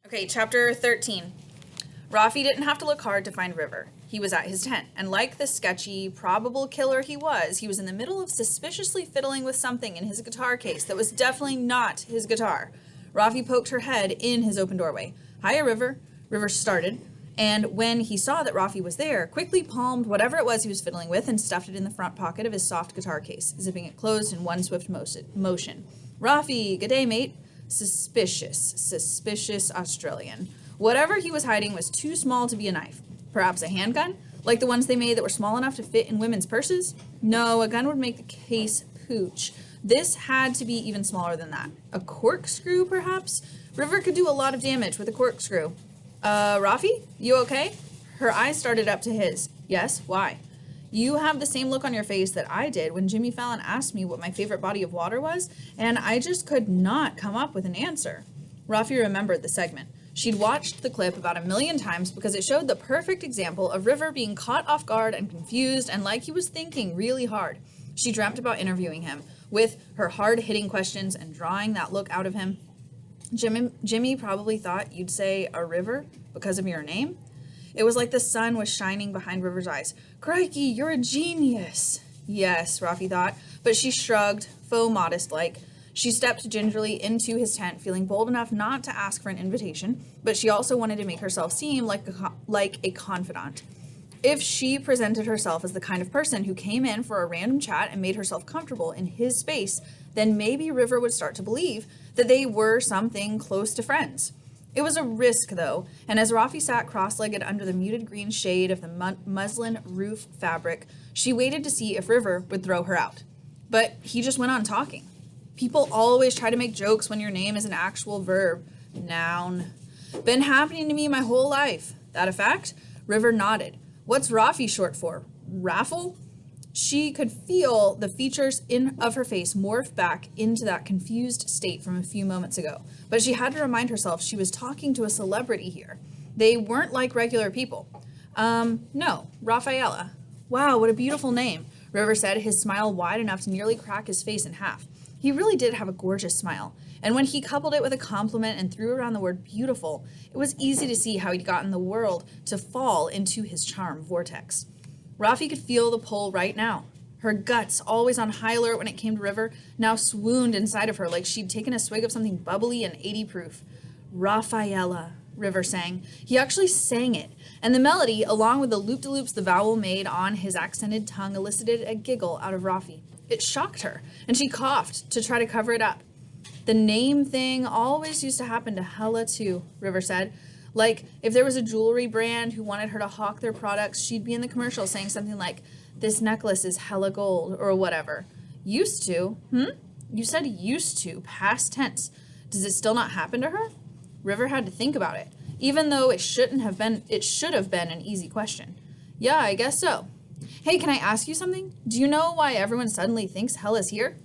Okay, chapter 13. Rafi didn't have to look hard to find River. He was at his tent, and like the sketchy, probable killer he was in the middle of suspiciously fiddling with something in his guitar case that was definitely not his guitar. Rafi poked her head in his open doorway. Hiya, River. River started, and when he saw that Rafi was there, quickly palmed whatever it was he was fiddling with and stuffed it in the front pocket of his soft guitar case, zipping it closed in one swift motion. Rafi, good day, mate. Suspicious Australian. Whatever he was hiding was too small to be a knife. Perhaps a handgun? Like the ones they made that were small enough to fit in women's purses? No, a gun would make the case pooch. This had to be even smaller than that. A corkscrew, perhaps? River could do a lot of damage with a corkscrew. Rafi? You okay? Her eyes started up to his. Yes, why? You have the same look on your face that I did when Jimmy Fallon asked me what my favorite body of water was, and I just could not come up with an answer. Rafi remembered the segment. She'd watched the clip about 1,000,000 times because it showed the perfect example of River being caught off guard and confused and like he was thinking really hard. She dreamt about interviewing him, with her hard-hitting questions and drawing that look out of him. Jimmy probably thought you'd say a river because of your name. It was like the sun was shining behind River's eyes. Crikey, you're a genius. Yes, Rafi thought, but she shrugged, faux modest-like. She stepped gingerly into his tent, feeling bold enough not to ask for an invitation, but she also wanted to make herself seem like a confidant. If she presented herself as the kind of person who came in for a random chat and made herself comfortable in his space, then maybe River would start to believe that they were something close to friends. It was a risk, though, and as Rafi sat cross-legged under the muted green shade of the muslin roof fabric, she waited to see if River would throw her out. But he just went on talking. People always try to make jokes when your name is an actual verb. Noun. Been happening to me my whole life. That a fact? River nodded. What's Rafi short for? Raffle? She could feel the features of her face morph back into that confused state from a few moments ago. But she had to remind herself she was talking to a celebrity here. They weren't like regular people. No, Rafaela. Wow, what a beautiful name, River said, his smile wide enough to nearly crack his face in half. He really did have a gorgeous smile, and when he coupled it with a compliment and threw around the word beautiful, it was easy to see how he'd gotten the world to fall into his charm vortex. Rafi could feel the pull right now. Her guts, always on high alert when it came to River, now swooned inside of her like she'd taken a swig of something bubbly and 80 proof. Rafaela, River sang. He actually sang it, and the melody, along with the loop-de-loops the vowel made on his accented tongue, elicited a giggle out of Rafi. It shocked her, and she coughed to try to cover it up. The name thing always used to happen to Hella too, River said. Like, if there was a jewelry brand who wanted her to hawk their products, she'd be in the commercial saying something like, this necklace is hella gold, or whatever. Used to? You said used to, past tense. Does it still not happen to her? River had to think about it, even though it should have been an easy question. Yeah, I guess so. Hey, can I ask you something? Do you know why everyone suddenly thinks Hella's here?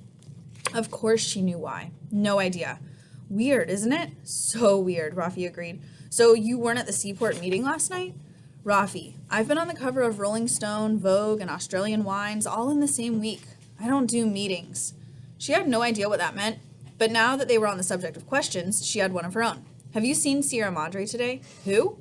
Of course she knew why. No idea. Weird, isn't it? So weird, Rafi agreed. So you weren't at the Seaport meeting last night? Rafi, I've been on the cover of Rolling Stone, Vogue, and Australian Wines all in the same week. I don't do meetings. She had no idea what that meant, but now that they were on the subject of questions, she had one of her own. Have you seen Sierra Madre today? Who?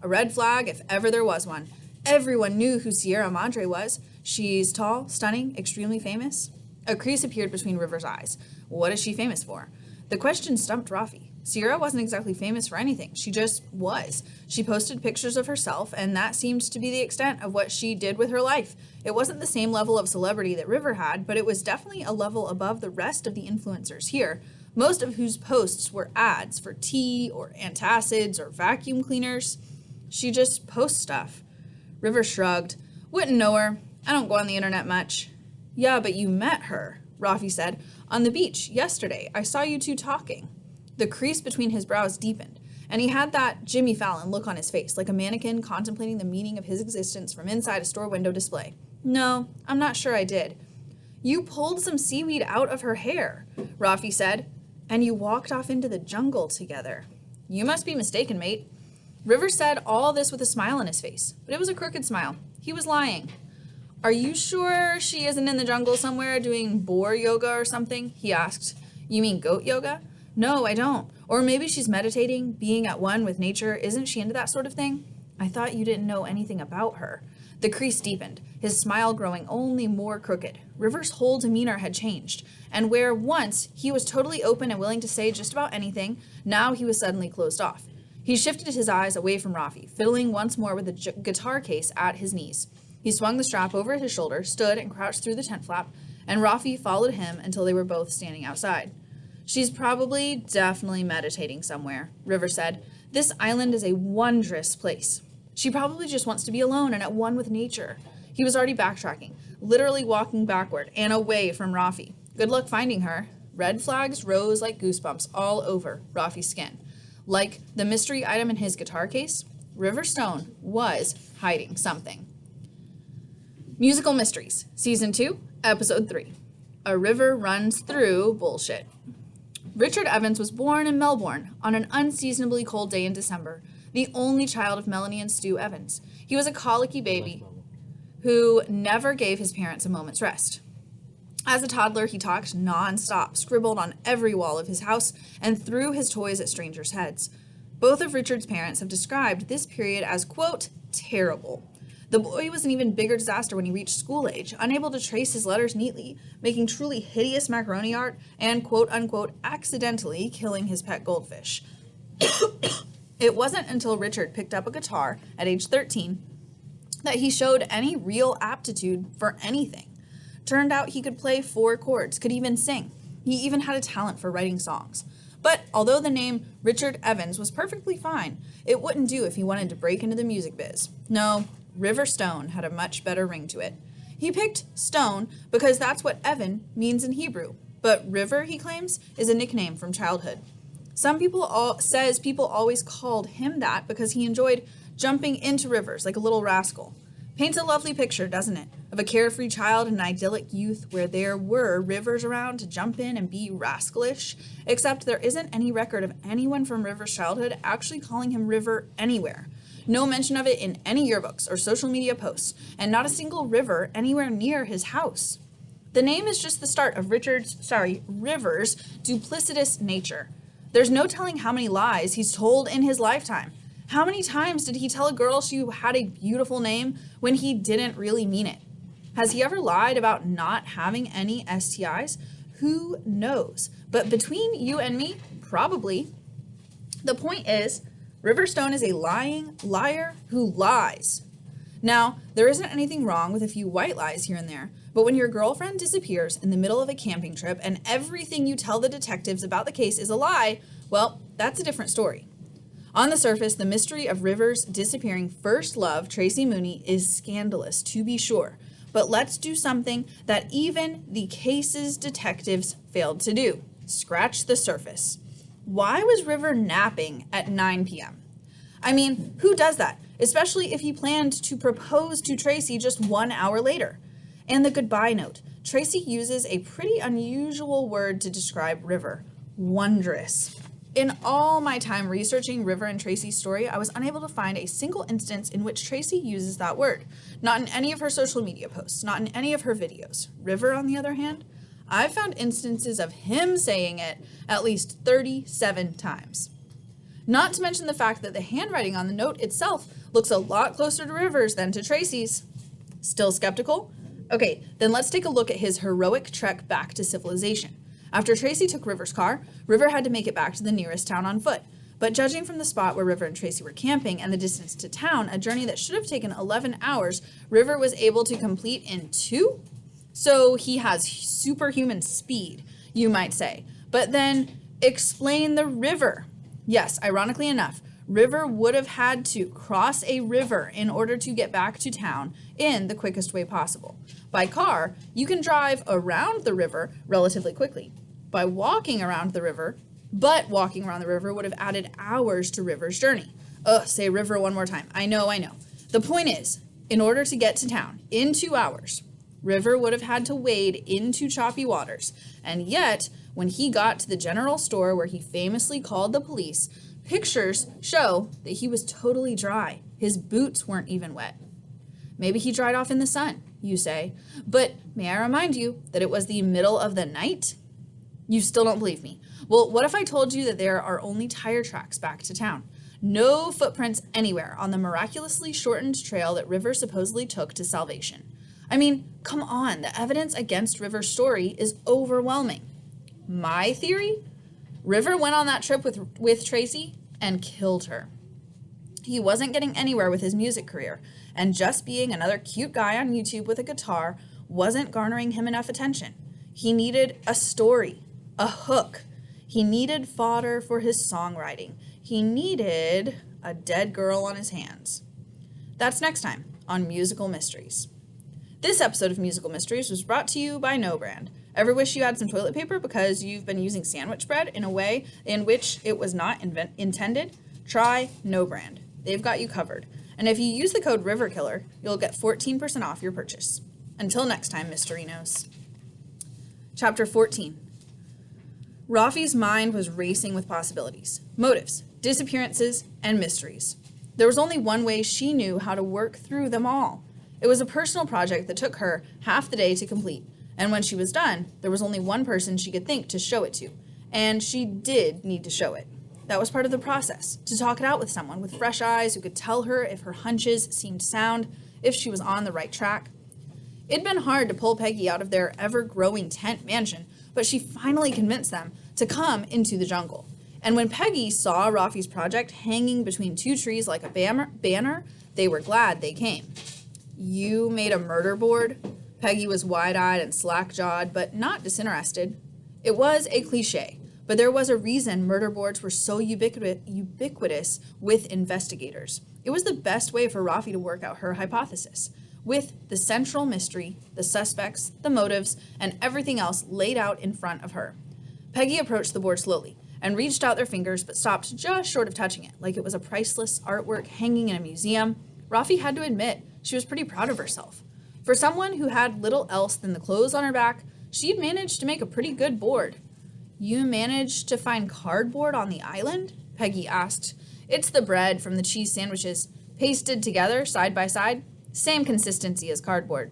A red flag if ever there was one. Everyone knew who Sierra Madre was. She's tall, stunning, extremely famous. A crease appeared between River's eyes. What is she famous for? The question stumped Rafi. Sierra wasn't exactly famous for anything. She just was. She posted pictures of herself, and that seemed to be the extent of what she did with her life. It wasn't the same level of celebrity that River had, but it was definitely a level above the rest of the influencers here, most of whose posts were ads for tea or antacids or vacuum cleaners. She just posts stuff. River shrugged. Wouldn't know her. I don't go on the internet much. Yeah, but you met her, Rafi said. On the beach yesterday. I saw you two talking. The crease between his brows deepened, and he had that Jimmy Fallon look on his face, like a mannequin contemplating the meaning of his existence from inside a store window display. No, I'm not sure I did. You pulled some seaweed out of her hair, Rafi said, and you walked off into the jungle together. You must be mistaken, mate. River said all this with a smile on his face, but it was a crooked smile. He was lying. Are you sure she isn't in the jungle somewhere doing boar yoga or something? He asked. You mean goat yoga? No, I don't. Or maybe she's meditating, being at one with nature. Isn't she into that sort of thing? I thought you didn't know anything about her. The crease deepened, his smile growing only more crooked. River's whole demeanor had changed, and where once he was totally open and willing to say just about anything, now he was suddenly closed off. He shifted his eyes away from Rafi, fiddling once more with the guitar case at his knees. He swung the strap over his shoulder, stood and crouched through the tent flap, and Rafi followed him until they were both standing outside. She's definitely meditating somewhere, River said. This island is a wondrous place. She probably just wants to be alone and at one with nature. He was already backtracking, literally walking backward and away from Rafi. Good luck finding her. Red flags rose like goosebumps all over Rafi's skin. Like the mystery item in his guitar case, River Stone was hiding something. Musical Mysteries, Season 2, Episode 3. A River Runs Through Bullshit. Richard Evans was born in Melbourne on an unseasonably cold day in December, the only child of Melanie and Stu Evans. He was a colicky baby who never gave his parents a moment's rest. As a toddler, he talked non-stop, scribbled on every wall of his house, and threw his toys at strangers' heads. Both of Richard's parents have described this period as, quote, terrible. The boy was an even bigger disaster when he reached school age, unable to trace his letters neatly, making truly hideous macaroni art, and, quote unquote, accidentally killing his pet goldfish. It wasn't until Richard picked up a guitar at age 13 that he showed any real aptitude for anything. Turned out he could play 4 chords, could even sing. He even had a talent for writing songs. But although the name Richard Evans was perfectly fine, it wouldn't do if he wanted to break into the music biz. No, River Stone had a much better ring to it. He picked Stone because that's what Evan means in Hebrew. But River, he claims, is a nickname from childhood. Some people says people always called him that because he enjoyed jumping into rivers like a little rascal. Paints a lovely picture, doesn't it, of a carefree child in an idyllic youth where there were rivers around to jump in and be rascalish, except there isn't any record of anyone from River's childhood actually calling him River anywhere. No mention of it in any yearbooks or social media posts, and not a single river anywhere near his house. The name is just the start of River's duplicitous nature. There's no telling how many lies he's told in his lifetime. How many times did he tell a girl she had a beautiful name when he didn't really mean it? Has he ever lied about not having any STIs? Who knows? But between you and me, probably. The point is, River Stone is a lying liar who lies. Now, there isn't anything wrong with a few white lies here and there, but when your girlfriend disappears in the middle of a camping trip and everything you tell the detectives about the case is a lie, well, that's a different story. On the surface, the mystery of River's disappearing first love, Tracy Mooney, is scandalous, to be sure. But let's do something that even the case's detectives failed to do. Scratch the surface. Why was River napping at 9 p.m.? I mean, who does that? Especially if he planned to propose to Tracy just 1 hour later. And the goodbye note. Tracy uses a pretty unusual word to describe River. Wondrous. In all my time researching River and Tracy's story, I was unable to find a single instance in which Tracy uses that word. Not in any of her social media posts, not in any of her videos. River, on the other hand, I've found instances of him saying it at least 37 times. Not to mention the fact that the handwriting on the note itself looks a lot closer to River's than to Tracy's. Still skeptical? Okay, then let's take a look at his heroic trek back to civilization. After Tracy took River's car, River had to make it back to the nearest town on foot. But judging from the spot where River and Tracy were camping and the distance to town, a journey that should have taken 11 hours, River was able to complete in 2? So he has superhuman speed, you might say. But then explain the river. Yes, ironically enough, River would have had to cross a river in order to get back to town in the quickest way possible. By car, you can drive around the river relatively quickly. By walking around the river, but walking around the river would have added hours to River's journey. Say river one more time. I know. The point is, in order to get to town in 2 hours, River would have had to wade into choppy waters. And yet, when he got to the general store where he famously called the police, pictures show that he was totally dry. His boots weren't even wet. Maybe he dried off in the sun, you say. But may I remind you that it was the middle of the night? You still don't believe me. Well, what if I told you that there are only tire tracks back to town? No footprints anywhere on the miraculously shortened trail that River supposedly took to salvation. I mean, come on, the evidence against River's story is overwhelming. My theory? River went on that trip with Tracy and killed her. He wasn't getting anywhere with his music career, and just being another cute guy on YouTube with a guitar wasn't garnering him enough attention. He needed a story, a hook. He needed fodder for his songwriting. He needed a dead girl on his hands. That's next time on Musical Mysteries. This episode of Musical Mysteries was brought to you by No Brand. Ever wish you had some toilet paper because you've been using sandwich bread in a way in which it was not intended? Try No Brand. They've got you covered. And if you use the code RIVERKILLER, you'll get 14% off your purchase. Until next time, Mysterinos. Chapter 14. Rafi's mind was racing with possibilities, motives, disappearances, and mysteries. There was only one way she knew how to work through them all. It was a personal project that took her half the day to complete, and when she was done, there was only one person she could think to show it to, and she did need to show it. That was part of the process, to talk it out with someone with fresh eyes who could tell her if her hunches seemed sound, if she was on the right track. It'd been hard to pull Peggy out of their ever-growing tent mansion, but she finally convinced them to come into the jungle. And when Peggy saw Rafi's project hanging between two trees like a banner, they were glad they came. You made a murder board? Peggy was wide-eyed and slack-jawed, but not disinterested. It was a cliche, but there was a reason murder boards were so ubiquitous with investigators. It was the best way for Rafi to work out her hypothesis, with the central mystery, the suspects, the motives, and everything else laid out in front of her. Peggy approached the board slowly and reached out their fingers but stopped just short of touching it, like it was a priceless artwork hanging in a museum. Rafi had to admit she was pretty proud of herself. For someone who had little else than the clothes on her back, she'd managed to make a pretty good board. You managed to find cardboard on the island? Peggy asked. It's the bread from the cheese sandwiches, pasted together side by side. Same consistency as cardboard.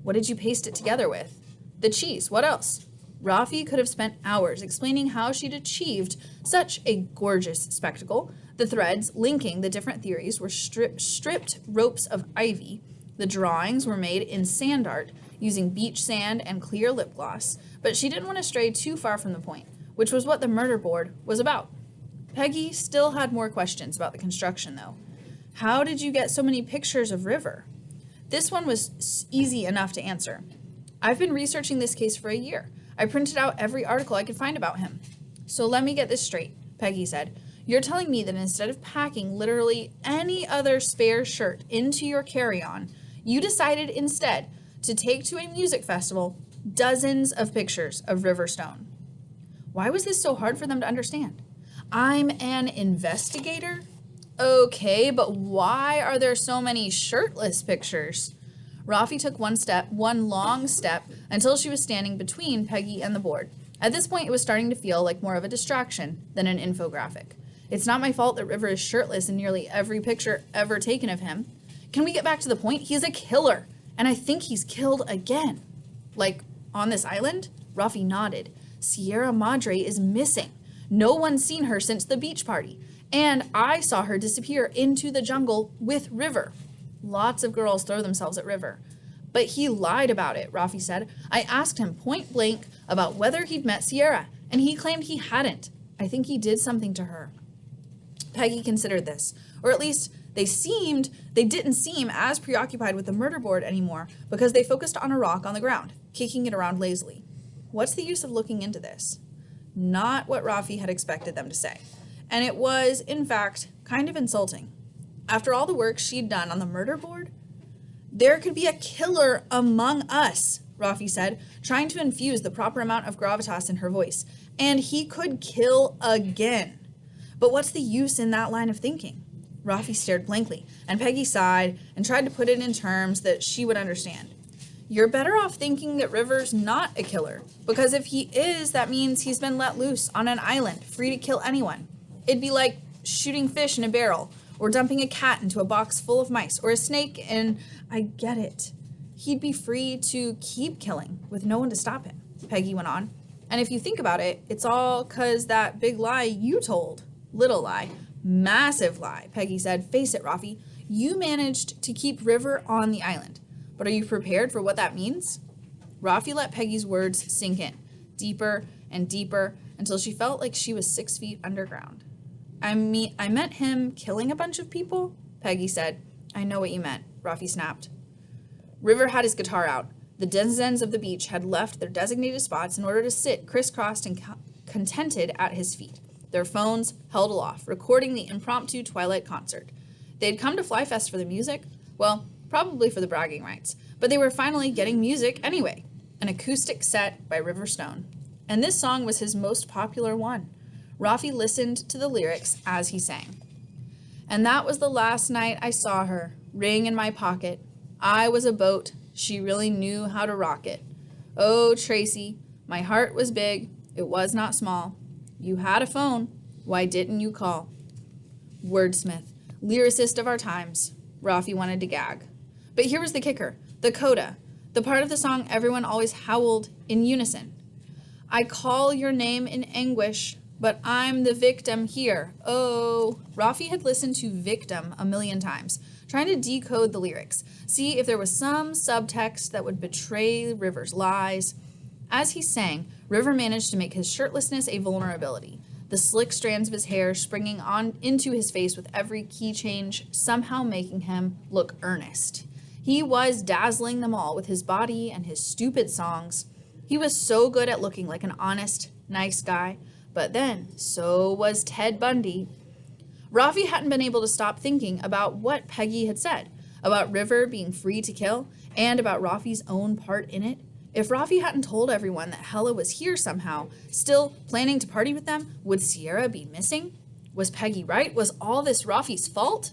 What did you paste it together with? The cheese. What else? Rafi could have spent hours explaining how she'd achieved such a gorgeous spectacle. The threads linking the different theories were stripped ropes of ivy. The drawings were made in sand art using beach sand and clear lip gloss, but she didn't want to stray too far from the point, which was what the murder board was about. Peggy still had more questions about the construction, though. How did you get so many pictures of River? This one was easy enough to answer. I've been researching this case for a year. I printed out every article I could find about him. So let me get this straight, Peggy said. You're telling me that instead of packing literally any other spare shirt into your carry-on, you decided instead to take to a music festival dozens of pictures of River Stone. Why was this so hard for them to understand? I'm an investigator? Okay, but why are there so many shirtless pictures? Rafi took one long step, until she was standing between Peggy and the board. At this point, it was starting to feel like more of a distraction than an infographic. It's not my fault that River is shirtless in nearly every picture ever taken of him. Can we get back to the point? He's a killer, and I think he's killed again. Like, on this island? Rafi nodded. Sierra Madre is missing. No one's seen her since the beach party. And I saw her disappear into the jungle with River. Lots of girls throw themselves at River. But he lied about it, Rafi said. I asked him point blank about whether he'd met Sierra, and he claimed he hadn't. I think he did something to her. Peggy considered this, or at least they didn't seem as preoccupied with the murder board anymore because they focused on a rock on the ground, kicking it around lazily. What's the use of looking into this? Not what Rafi had expected them to say. And it was, in fact, kind of insulting. After all the work she'd done on the murder board, there could be a killer among us, Rafi said, trying to infuse the proper amount of gravitas in her voice. And he could kill again. But what's the use in that line of thinking? Rafi stared blankly, and Peggy sighed and tried to put it in terms that she would understand. You're better off thinking that River's not a killer, because if he is, that means he's been let loose on an island, free to kill anyone. It'd be like shooting fish in a barrel, or dumping a cat into a box full of mice, or a snake in... I get it. He'd be free to keep killing with no one to stop him, Peggy went on. And if you think about it, it's all 'cause that big lie you told. Little lie. Massive lie, Peggy said. Face it, Rafi. You managed to keep River on the island. But are you prepared for what that means? Rafi let Peggy's words sink in, deeper and deeper, until she felt like she was 6 feet underground. I meant him killing a bunch of people, Peggy said. I know what you meant, Rafi snapped. River had his guitar out. The denizens of the beach had left their designated spots in order to sit crisscrossed and contented at his feet, their phones held aloft, recording the impromptu twilight concert. They'd come to Fly Fest for the music, well, probably for the bragging rights, but they were finally getting music anyway, an acoustic set by River Stone. And this song was his most popular one. Rafi listened to the lyrics as he sang. And that was the last night I saw her, ring in my pocket. I was a boat, she really knew how to rock it. Oh, Tracy, my heart was big, it was not small. You had a phone, why didn't you call? Wordsmith, lyricist of our times. Rafi wanted to gag. But here was the kicker, the coda, the part of the song everyone always howled in unison. I call your name in anguish, but I'm the victim here. Oh, Rafi had listened to victim a million times, trying to decode the lyrics, see if there was some subtext that would betray River's lies. As he sang, River managed to make his shirtlessness a vulnerability, the slick strands of his hair springing on into his face with every key change, somehow making him look earnest. He was dazzling them all with his body and his stupid songs. He was so good at looking like an honest, nice guy, but then so was Ted Bundy. Rafi hadn't been able to stop thinking about what Peggy had said, about River being free to kill, and about Rafi's own part in it. If Rafi hadn't told everyone that Hella was here somehow, still planning to party with them, would Sierra be missing? Was Peggy right? Was all this Rafi's fault?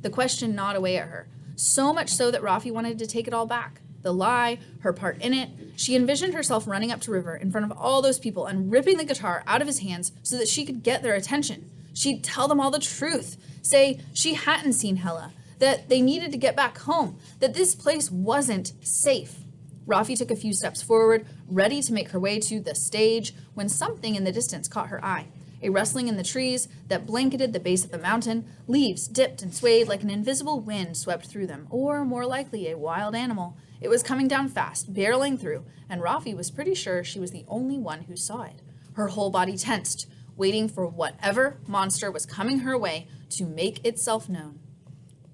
The question gnawed away at her, so much so that Rafi wanted to take it all back. The lie, her part in it. She envisioned herself running up to River in front of all those people and ripping the guitar out of his hands so that she could get their attention. She'd tell them all the truth, say she hadn't seen Hella, that they needed to get back home, that this place wasn't safe. Rafi took a few steps forward, ready to make her way to the stage, when something in the distance caught her eye. A rustling in the trees that blanketed the base of the mountain, leaves dipped and swayed like an invisible wind swept through them, or more likely a wild animal. It was coming down fast, barreling through, and Rafi was pretty sure she was the only one who saw it. Her whole body tensed, waiting for whatever monster was coming her way to make itself known.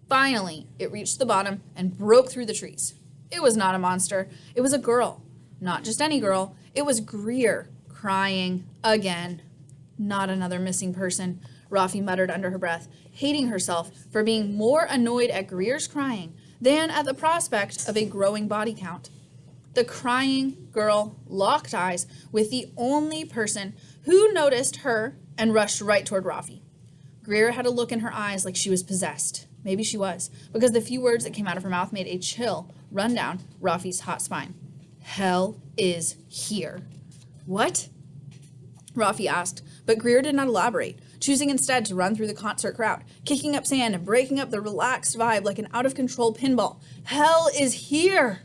Finally, it reached the bottom and broke through the trees. It was not a monster. It was a girl. Not just any girl. It was Greer, crying again. Not another missing person, Rafi muttered under her breath, hating herself for being more annoyed at Greer's crying than at the prospect of a growing body count. The crying girl locked eyes with the only person who noticed her and rushed right toward Rafi. Greer had a look in her eyes like she was possessed. Maybe she was, because the few words that came out of her mouth made a chill run down Rafi's hot spine. Hell is here. What? Rafi asked, but Greer did not elaborate, choosing instead to run through the concert crowd, kicking up sand and breaking up the relaxed vibe like an out-of-control pinball. Hell is here!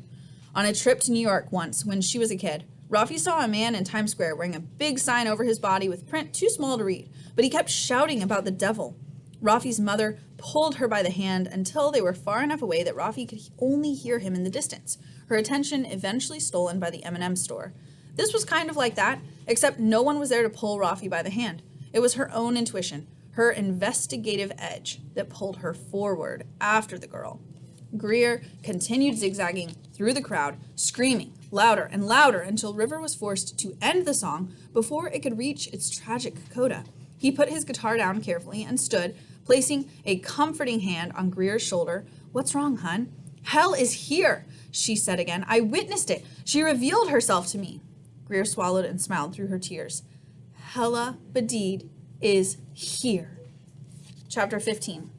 On a trip to New York once, when she was a kid, Rafi saw a man in Times Square wearing a big sign over his body with print too small to read, but he kept shouting about the devil. Rafi's mother pulled her by the hand until they were far enough away that Rafi could only hear him in the distance, her attention eventually stolen by the M&M store. This was kind of like that, except no one was there to pull Rafi by the hand. It was her own intuition, her investigative edge, that pulled her forward after the girl. Greer continued zigzagging through the crowd, screaming louder and louder until River was forced to end the song before it could reach its tragic coda. He put his guitar down carefully and stood, placing a comforting hand on Greer's shoulder. What's wrong, hun? Hell is here, she said again. I witnessed it. She revealed herself to me. Greer swallowed and smiled through her tears. Hella Badid is here. Chapter 15.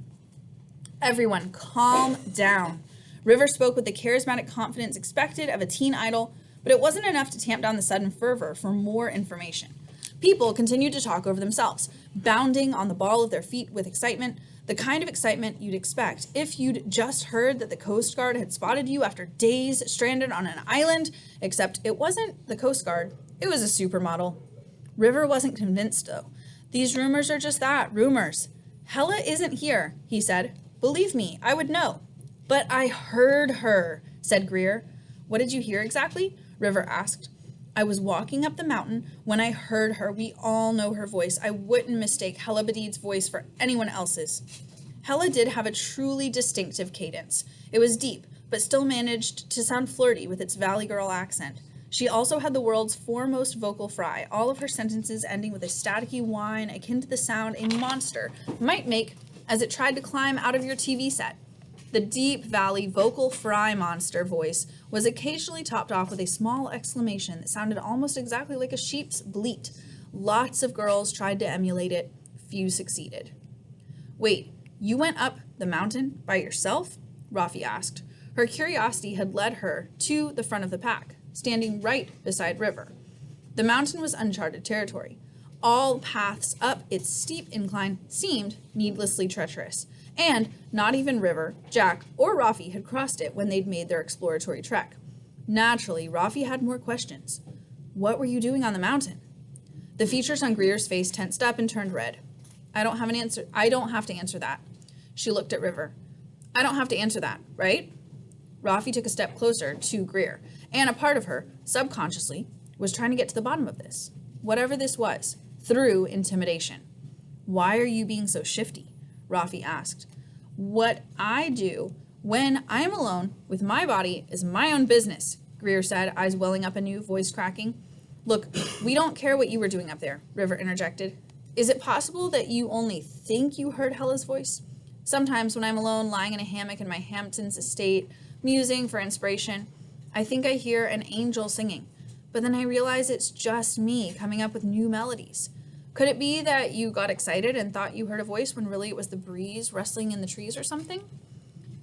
Everyone, calm down. River spoke with the charismatic confidence expected of a teen idol, but it wasn't enough to tamp down the sudden fervor for more information. People continued to talk over themselves, bounding on the ball of their feet with excitement, the kind of excitement you'd expect if you'd just heard that the Coast Guard had spotted you after days stranded on an island, except it wasn't the Coast Guard, It was a supermodel. River wasn't convinced, though. These rumors are just that, rumors. Hella isn't here, he said. Believe me, I would know. But I heard her, said Greer. What did you hear exactly? River asked. I was walking up the mountain when I heard her. We all know her voice. I wouldn't mistake Hella Badid's voice for anyone else's. Hella did have a truly distinctive cadence. It was deep, but still managed to sound flirty with its Valley Girl accent. She also had the world's foremost vocal fry, all of her sentences ending with a staticky whine akin to the sound a monster might make as it tried to climb out of your TV set. The deep valley vocal fry monster voice was occasionally topped off with a small exclamation that sounded almost exactly like a sheep's bleat. Lots of girls tried to emulate it. Few succeeded. Wait, you went up the mountain by yourself? Rafi asked. Her curiosity had led her to the front of the pack, standing right beside River. The mountain was uncharted territory. All paths up its steep incline seemed needlessly treacherous, and not even River, Jack, or Rafi had crossed it when they'd made their exploratory trek. Naturally, Rafi had more questions. What were you doing on the mountain? The features on Greer's face tensed up and turned red. I don't have to answer that. She looked at River. I don't have to answer that, right? Rafi took a step closer to Greer, and a part of her, subconsciously, was trying to get to the bottom of this, whatever this was, through intimidation. Why are you being so shifty? Rafi asked. What I do when I am alone with my body is my own business, Greer said, eyes welling up anew, voice cracking. Look, we don't care what you were doing up there, River interjected. Is it possible that you only think you heard Hella's voice? Sometimes when I'm alone, lying in a hammock in my Hamptons estate, musing for inspiration, I think I hear an angel singing, but then I realize it's just me coming up with new melodies. Could it be that you got excited and thought you heard a voice when really it was the breeze rustling in the trees or something?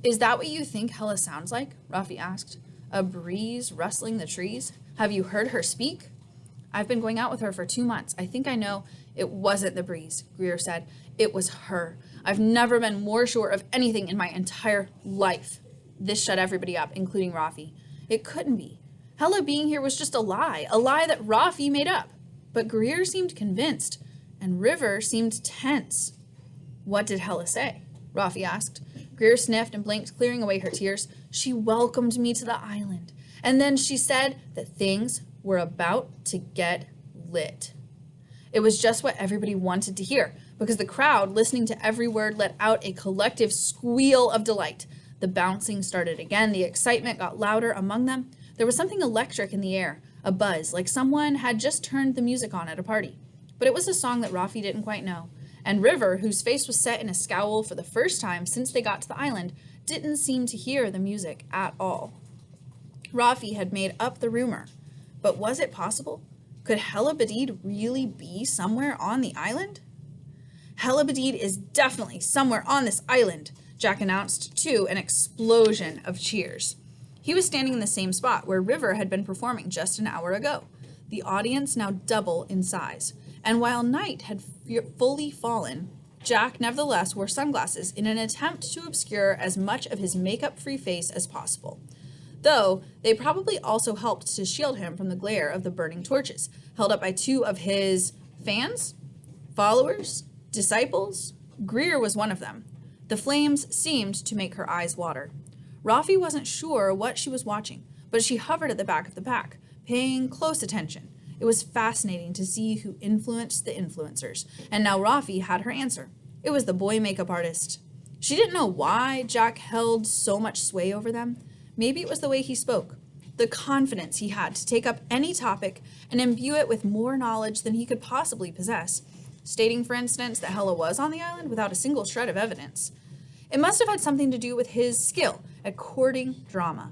Is that what you think Hella sounds like? Rafi asked. A breeze rustling the trees? Have you heard her speak? I've been going out with her for 2 months. I think I know it wasn't the breeze, Greer said. It was her. I've never been more sure of anything in my entire life. This shut everybody up, including Rafi. It couldn't be. Hella being here was just a lie that Rafi made up. But Greer seemed convinced, and River seemed tense. What did Hella say? Rafi asked. Greer sniffed and blinked, clearing away her tears. She welcomed me to the island, and then she said that things were about to get lit. It was just what everybody wanted to hear, because the crowd, listening to every word, let out a collective squeal of delight. The bouncing started again. The excitement got louder among them. There was something electric in the air, a buzz, like someone had just turned the music on at a party. But it was a song that Rafi didn't quite know. And River, whose face was set in a scowl for the first time since they got to the island, didn't seem to hear the music at all. Rafi had made up the rumor. But was it possible? Could Hella Badid really be somewhere on the island? Hella Badid is definitely somewhere on this island, Jack announced to an explosion of cheers. He was standing in the same spot where River had been performing just an hour ago. The audience now double in size. And while night had fully fallen, Jack nevertheless wore sunglasses in an attempt to obscure as much of his makeup-free face as possible. Though they probably also helped to shield him from the glare of the burning torches, held up by 2 of his fans, followers, disciples. Greer was one of them. The flames seemed to make her eyes water. Rafi wasn't sure what she was watching, but she hovered at the back of the pack, paying close attention. It was fascinating to see who influenced the influencers, and now Rafi had her answer. It was the boy makeup artist. She didn't know why Jack held so much sway over them. Maybe it was the way he spoke, the confidence he had to take up any topic and imbue it with more knowledge than he could possibly possess, stating, for instance, that Hella was on the island without a single shred of evidence. It must have had something to do with his skill at courting drama.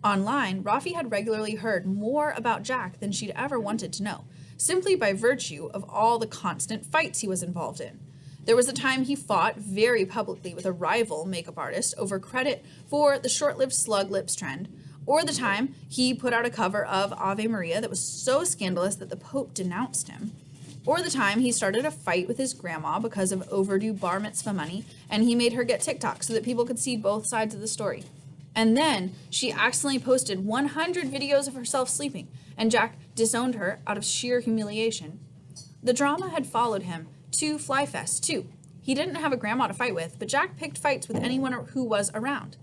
Online, Rafi had regularly heard more about Jack than she'd ever wanted to know, simply by virtue of all the constant fights he was involved in. There was a time he fought very publicly with a rival makeup artist over credit for the short-lived slug lips trend, or the time he put out a cover of Ave Maria that was so scandalous that the Pope denounced him, or the time he started a fight with his grandma because of overdue bar mitzvah money, and he made her get TikTok so that people could see both sides of the story. And then she accidentally posted 100 videos of herself sleeping, and Jack disowned her out of sheer humiliation. The drama had followed him to Fly Fest, too. He didn't have a grandma to fight with, but Jack picked fights with anyone who was around.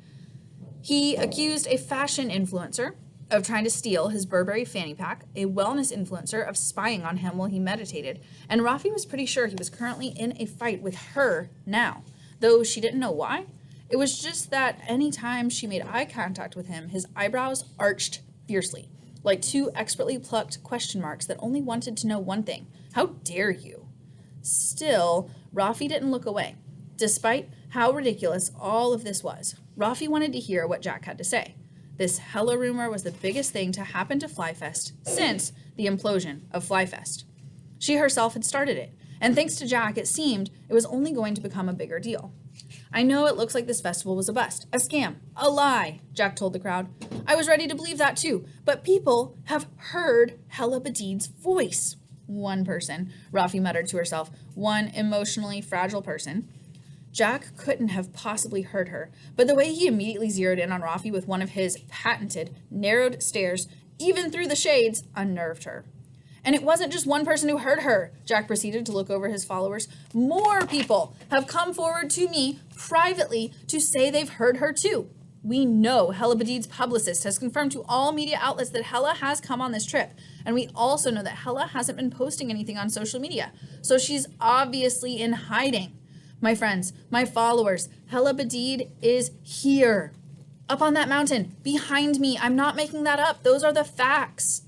He accused a fashion influencer of trying to steal his Burberry fanny pack, a wellness influencer of spying on him while he meditated, and Rafi was pretty sure he was currently in a fight with her now, though she didn't know why. It was just that any time she made eye contact with him, his eyebrows arched fiercely, like two expertly plucked question marks that only wanted to know one thing: how dare you? Still, Rafi didn't look away. Despite how ridiculous all of this was, Rafi wanted to hear what Jack had to say. This hella rumor was the biggest thing to happen to Fly Fest since the implosion of Fly Fest. She herself had started it, and thanks to Jack, it seemed it was only going to become a bigger deal. I know it looks like this festival was a bust, a scam, a lie, Jack told the crowd. I was ready to believe that too, but people have heard Hella Badid's voice. One person, Rafi muttered to herself, one emotionally fragile person. Jack couldn't have possibly heard her, but the way he immediately zeroed in on Rafi with one of his patented, narrowed stares, even through the shades, unnerved her. And it wasn't just one person who heard her, Jack proceeded to look over his followers. More people have come forward to me privately to say they've heard her too. We know Hella Badid's publicist has confirmed to all media outlets that Hella has come on this trip, and we also know that Hella hasn't been posting anything on social media, so she's obviously in hiding. My friends, my followers, Hella Badid is here. Up on that mountain, behind me. I'm not making that up. Those are the facts.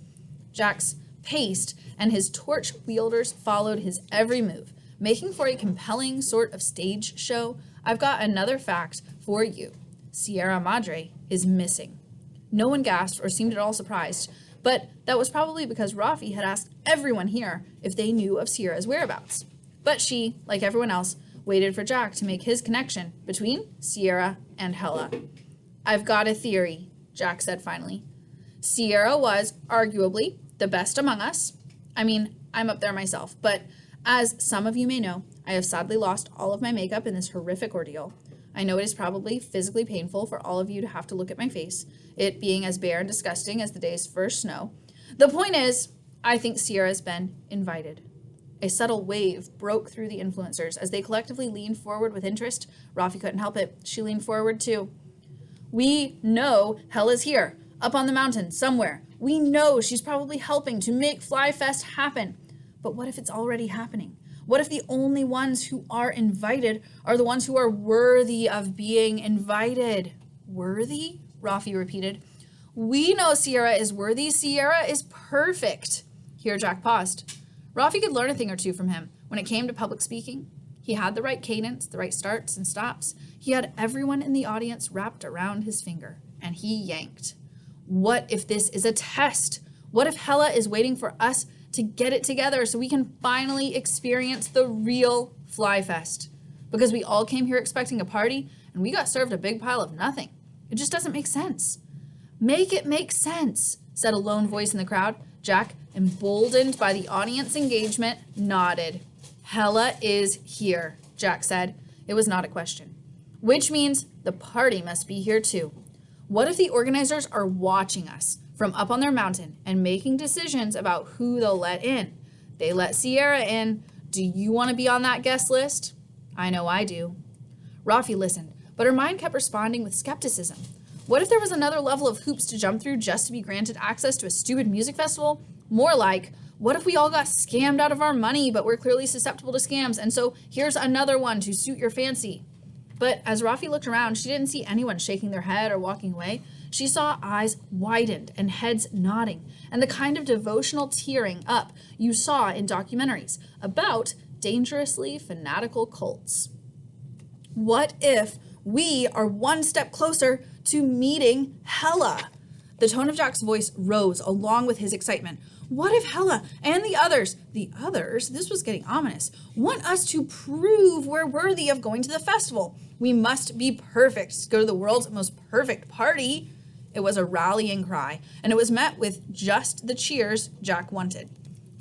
Jack's paced, and his torch wielders followed his every move, making for a compelling sort of stage show. I've got another fact for you. Sierra Madre is missing. No one gasped or seemed at all surprised, but that was probably because Rafi had asked everyone here if they knew of Sierra's whereabouts. But she, like everyone else, waited for Jack to make his connection between Sierra and Hella. I've got a theory, Jack said finally. Sierra was, arguably, the best among us. I mean, I'm up there myself, but as some of you may know, I have sadly lost all of my makeup in this horrific ordeal. I know it is probably physically painful for all of you to have to look at my face, it being as bare and disgusting as the day's first snow. The point is, I think Sierra's been invited. A subtle wave broke through the influencers as they collectively leaned forward with interest. Rafi couldn't help it. She leaned forward too. We know Hella's here, up on the mountain, somewhere. We know she's probably helping to make Fly Fest happen. But what if it's already happening? What if the only ones who are invited are the ones who are worthy of being invited? Worthy? Rafi repeated. We know Sierra is worthy. Sierra is perfect. Here Jack paused. Rafi could learn a thing or two from him. When it came to public speaking, he had the right cadence, the right starts and stops. He had everyone in the audience wrapped around his finger, and he yanked. What if this is a test? What if Hella is waiting for us to get it together so we can finally experience the real Fly Fest? Because we all came here expecting a party, and we got served a big pile of nothing. It just doesn't make sense. Make it make sense, said a lone voice in the crowd. Jack, emboldened by the audience engagement, nodded. Hella is here, Jack said. It was not a question. Which means the party must be here too. What if the organizers are watching us from up on their mountain and making decisions about who they'll let in? They let Sierra in. Do you want to be on that guest list? I know I do. Rafi listened, but her mind kept responding with skepticism. What if there was another level of hoops to jump through just to be granted access to a stupid music festival? More like, what if we all got scammed out of our money, but we're clearly susceptible to scams, and so here's another one to suit your fancy? But as Rafi looked around, she didn't see anyone shaking their head or walking away. She saw eyes widened and heads nodding, and the kind of devotional tearing up you saw in documentaries about dangerously fanatical cults. What if we are one step closer to meeting Hella? The tone of Jack's voice rose along with his excitement. What if Hella and the others, this was getting ominous, want us to prove we're worthy of going to the festival? We must be perfect to go to the world's most perfect party. It was a rallying cry, and it was met with just the cheers Jack wanted.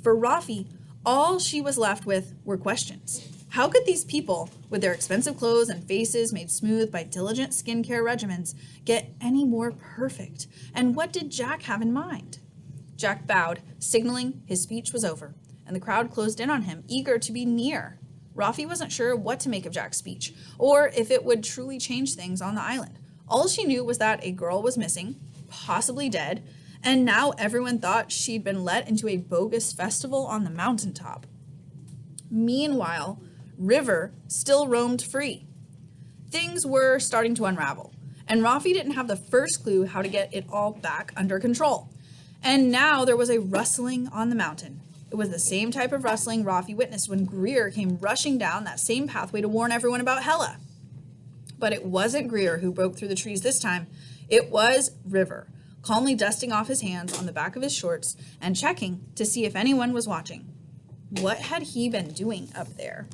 For Rafi, all she was left with were questions. How could these people, with their expensive clothes and faces made smooth by diligent skincare regimens, get any more perfect? And what did Jack have in mind? Jack bowed, signaling his speech was over, and the crowd closed in on him, eager to be near. Rafi wasn't sure what to make of Jack's speech, or if it would truly change things on the island. All she knew was that a girl was missing, possibly dead, and now everyone thought she'd been let into a bogus festival on the mountaintop. Meanwhile, River still roamed free. Things were starting to unravel, and Rafi didn't have the first clue how to get it all back under control. And now there was a rustling on the mountain. It was the same type of rustling Rafi witnessed when Greer came rushing down that same pathway to warn everyone about Hela. But it wasn't Greer who broke through the trees this time. It was River, calmly dusting off his hands on the back of his shorts and checking to see if anyone was watching. What had he been doing up there?